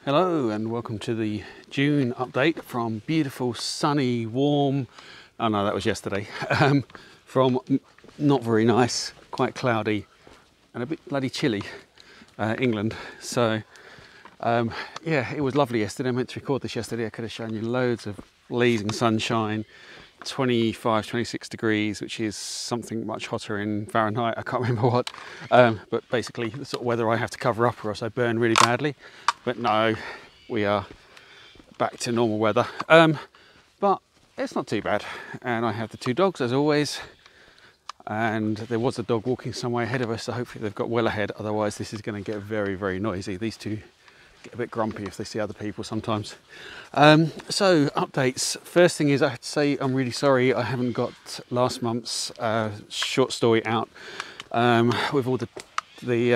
Hello and welcome to the June update from beautiful, sunny, warm, oh no, that was yesterday, from not very nice, quite cloudy and a bit bloody chilly England. So yeah, it was lovely yesterday. I meant to record this yesterday. I could have shown you loads of blazing sunshine, 25, 26 degrees, which is something much hotter in Fahrenheit. I can't remember what, but basically the sort of weather I have to cover up or else I burn really badly. But no, we are back to normal weather. But it's not too bad. And I have the two dogs as always. And there was a dog walking some way ahead of us, so hopefully they've got well ahead. Otherwise this is going to get very, very noisy. These two get a bit grumpy if they see other people sometimes. So updates. First thing is I have to say I'm really sorry I haven't got last month's short story out with all the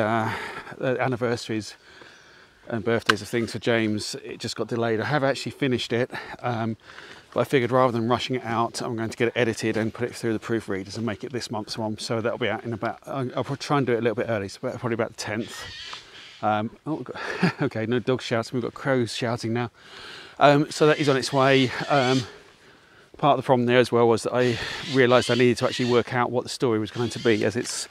anniversaries and birthdays of things for James. It just got delayed. I have actually finished it, but I figured rather than rushing it out, I'm going to get it edited and put it through the proofreaders and make it this month's one. So that'll be out in about, I'll try and do it a little bit early, so probably about the 10th. Okay, no dogs shouting, we've got crows shouting now. So that is on its way. Part of the problem there as well was that I realised I needed to actually work out what the story was going to be, as it's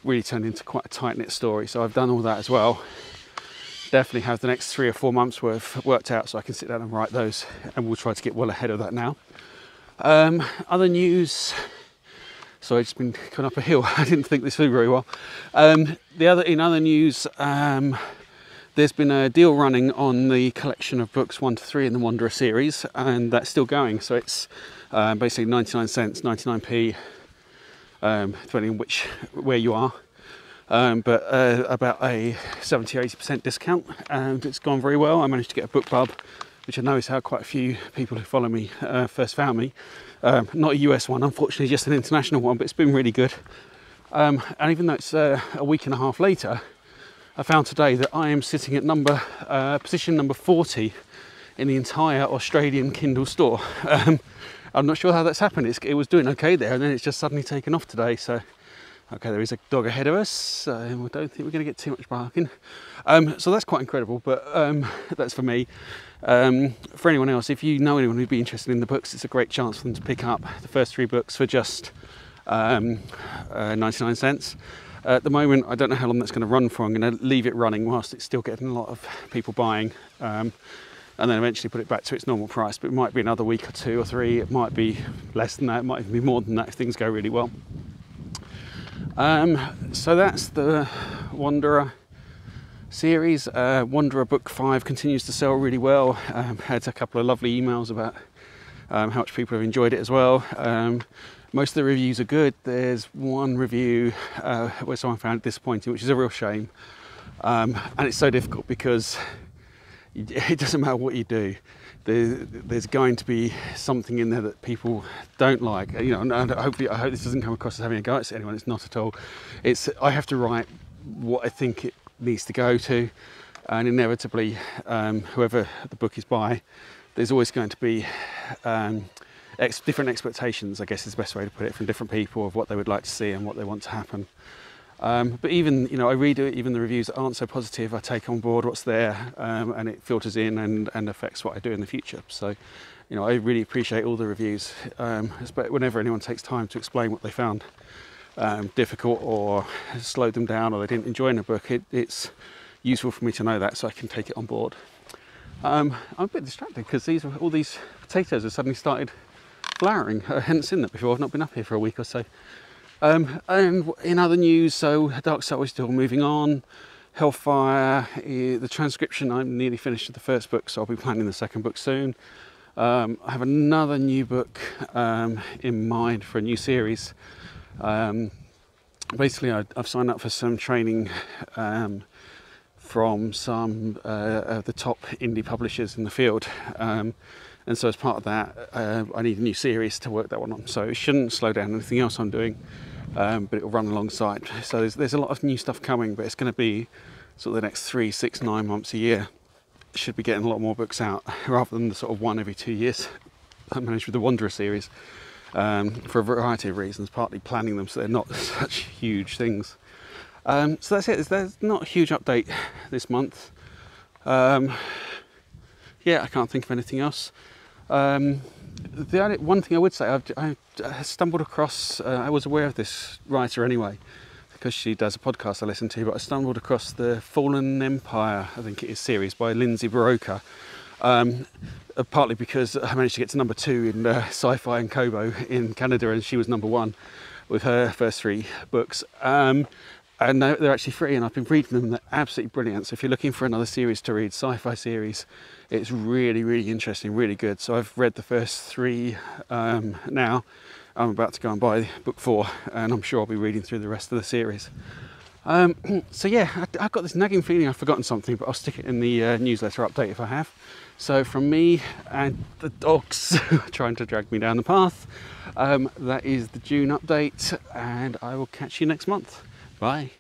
really turned into quite a tight-knit story. So I've done all that as well. Definitely have the next 3 or 4 months worth worked out so I can sit down and write those, and we'll try to get well ahead of that now. Other news, sorry, I've just been going up a hill. I didn't think this through very well. In other news, there's been a deal running on the collection of books 1 to 3 in the Wanderer series, and that's still going. So it's basically 99 cents, 99p, depending on where you are. But about a 70 or 80% discount, and it's gone very well. I managed to get a BookBub, which I know is how quite a few people who follow me first found me. Not a US one, unfortunately, just an international one, but it's been really good. And even though it's a week and a half later, I found today that I am sitting at position number 40 in the entire Australian Kindle store. I'm not sure how that's happened. It was doing okay there, and then it's just suddenly taken off today. So. Okay, there is a dog ahead of us, so I don't think we're going to get too much barking. So that's quite incredible, but that's for me. For anyone else, if you know anyone who'd be interested in the books, it's a great chance for them to pick up the first 3 books for just 99 cents. At the moment, I don't know how long that's going to run for. I'm going to leave it running whilst it's still getting a lot of people buying, and then eventually put it back to its normal price. But it might be another week or 2 or 3. It might be less than that. It might even be more than that if things go really well. So that's the Wanderer series. Wanderer Book 5 continues to sell really well. Had a couple of lovely emails about how much people have enjoyed it as well. Most of the reviews are good. There's one review where someone found it disappointing, which is a real shame. And it's so difficult because it doesn't matter what you do. There's going to be something in there that people don't like, you know. And hopefully, I hope this doesn't come across as having a go at anyone. It's not at all. I have to write what I think it needs to go to, and inevitably, whoever the book is by, there's always going to be different expectations, I guess is the best way to put it, from different people of what they would like to see and what they want to happen. But even, you know, I read it, even the reviews that aren't so positive, I take on board what's there, and it filters in and affects what I do in the future. So, you know, I really appreciate all the reviews, whenever anyone takes time to explain what they found difficult or slowed them down or they didn't enjoy in a book. It's useful for me to know that, so I can take it on board. I'm a bit distracted because all these potatoes have suddenly started flowering. I hadn't seen that before. I've not been up here for a week or so. And in other news, so Dark Star is still moving on. Hellfire, the transcription, I'm nearly finished with the first book, so I'll be planning the second book soon. I have another new book in mind for a new series. Basically, I've signed up for some training from some of the top indie publishers in the field. And so as part of that, I need a new series to work that one on. So it shouldn't slow down anything else I'm doing, but it will run alongside. So there's a lot of new stuff coming, but it's going to be sort of the next 3, 6, 9 months a year. Should be getting a lot more books out, rather than the sort of 1 every 2 years I managed with the Wanderer series, for a variety of reasons, partly planning them so they're not such huge things. So that's it. There's not a huge update this month. yet. I can't think of anything else. The only one thing I would say, I stumbled across, I was aware of this writer anyway, because she does a podcast I listen to, but I stumbled across the Fallen Empire, I think it is, series by Lindsay Buroker, partly because I managed to get to number 2 in Sci-Fi and Kobo in Canada, and she was number 1 with her first 3 books. And they're actually free, and I've been reading them. They're absolutely brilliant. So if you're looking for another series to read, sci-fi series, it's really, really interesting, really good. So I've read the first 3 now. I'm about to go and buy book 4, and I'm sure I'll be reading through the rest of the series. So yeah, I've got this nagging feeling I've forgotten something, but I'll stick it in the newsletter update if I have. So from me and the dogs trying to drag me down the path, that is the June update, and I will catch you next month. Bye.